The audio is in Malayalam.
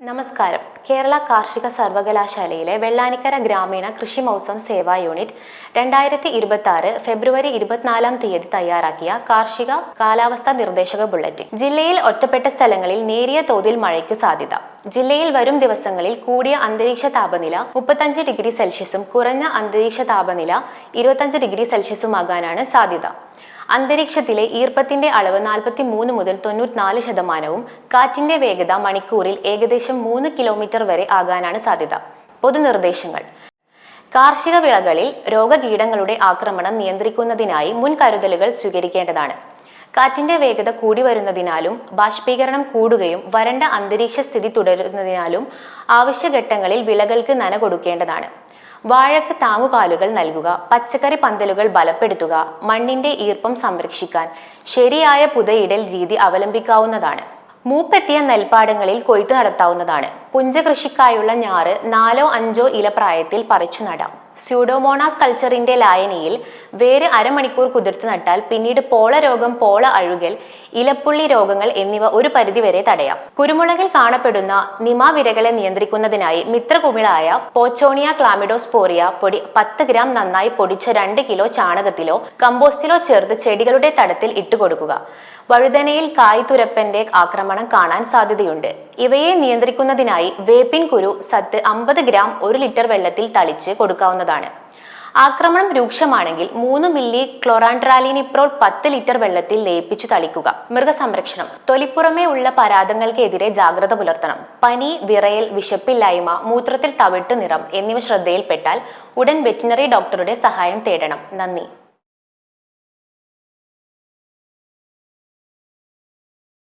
നമസ്കാരം. കേരള കാർഷിക സർവകലാശാലയിലെ വെള്ളാനിക്കര ഗ്രാമീണ കൃഷി മൗസം സേവാ യൂണിറ്റ് 2026 ഫെബ്രുവരി 24 തയ്യാറാക്കിയ കാർഷിക കാലാവസ്ഥാ നിർദ്ദേശക ബുള്ളറ്റിൻ. ജില്ലയിൽ ഒറ്റപ്പെട്ട സ്ഥലങ്ങളിൽ നേരിയ തോതിൽ മഴയ്ക്കു സാധ്യത. ജില്ലയിൽ വരും ദിവസങ്ങളിൽ കൂടിയ അന്തരീക്ഷ താപനില 35 ഡിഗ്രി സെൽഷ്യസും കുറഞ്ഞ അന്തരീക്ഷ താപനില 25 ഡിഗ്രി സെൽഷ്യസുമാകാനാണ് സാധ്യത. അന്തരീക്ഷത്തിലെ ഈർപ്പത്തിന്റെ അളവ് 43 മുതൽ 94%, കാറ്റിന്റെ വേഗത മണിക്കൂറിൽ ഏകദേശം 3 കിലോമീറ്റർ വരെ ആകാനാണ് സാധ്യത. പൊതുനിർദ്ദേശങ്ങൾ: കാർഷിക വിളകളിൽ രോഗകീടങ്ങളുടെ ആക്രമണം നിയന്ത്രിക്കുന്നതിനായി മുൻകരുതലുകൾ സ്വീകരിക്കേണ്ടതാണ്. കാറ്റിന്റെ വേഗത കൂടി വരുന്നതിനാലും ബാഷ്പീകരണം കൂടുകയും വരണ്ട അന്തരീക്ഷ സ്ഥിതി തുടരുന്നതിനാലും ആവശ്യഘട്ടങ്ങളിൽ വിളകൾക്ക് നന കൊടുക്കേണ്ടതാണ്. വാഴയ്ക്ക് താങ്ങുകാലുകൾ നൽകുക, പച്ചക്കറി പന്തലുകൾ ബലപ്പെടുത്തുക, മണ്ണിന്റെ ഈർപ്പം സംരക്ഷിക്കാൻ ശരിയായ പുതയിടൽ രീതി അവലംബിക്കാവുന്നതാണ്. മൂപ്പെത്തിയ നെൽപ്പാടങ്ങളിൽ കൊയ്ത്തു നടത്താവുന്നതാണ്. പുഞ്ചകൃഷിക്കായുള്ള ഞാറ് 4-5 ഇല പ്രായത്തിൽ പറിച്ചു നടാം. സ്യൂഡോമോണാസ് കൾച്ചറിന്റെ ലായനിയിൽ വേര് അരമണിക്കൂർ കുതിർത്ത് നട്ടാൽ പിന്നീട് പോള രോഗം, പോള അഴുകൽ, ഇലപ്പുള്ളി രോഗങ്ങൾ എന്നിവ ഒരു പരിധിവരെ തടയാം. കുരുമുളകിൽ കാണപ്പെടുന്ന നിമാവിരകളെ നിയന്ത്രിക്കുന്നതിനായി മിത്രകുമിളായ പോച്ചോണിയ ക്ലാമിഡോസ്പോറിയ പൊടി 10 ഗ്രാം നന്നായി പൊടിച്ച 2 കിലോ ചാണകത്തിലോ കമ്പോസ്റ്റിലോ ചേർത്ത് ചെടികളുടെ തടത്തിൽ ഇട്ടുകൊടുക്കുക. വഴുതനയിൽ കായ്തുരപ്പന്റെ ആക്രമണം കാണാൻ സാധ്യതയുണ്ട്. ഇവയെ നിയന്ത്രിക്കുന്നതിനായി വേപ്പിൻ കുരു സത്ത് 50 ഗ്രാം 1 ലിറ്റർ വെള്ളത്തിൽ തളിച്ച് കൊടുക്കാവുന്നതാണ്. ആക്രമണം രൂക്ഷമാണെങ്കിൽ 3 മില്ലി ക്ലോറാൻട്രാലിനിപ്രോൾ 10 ലിറ്റർ വെള്ളത്തിൽ ലയിപ്പിച്ചു തളിക്കുക. മൃഗസംരക്ഷണം: തൊലിപ്പുറമേ ഉള്ള പരാതങ്ങൾക്കെതിരെ ജാഗ്രത പുലർത്തണം. പനി, വിറയൽ, വിശപ്പില്ലായ്മ, മൂത്രത്തിൽ തവിട്ടു നിറം എന്നിവ ശ്രദ്ധയിൽപ്പെട്ടാൽ ഉടൻ വെറ്റിനറി ഡോക്ടറുടെ സഹായം തേടണം. നന്ദി.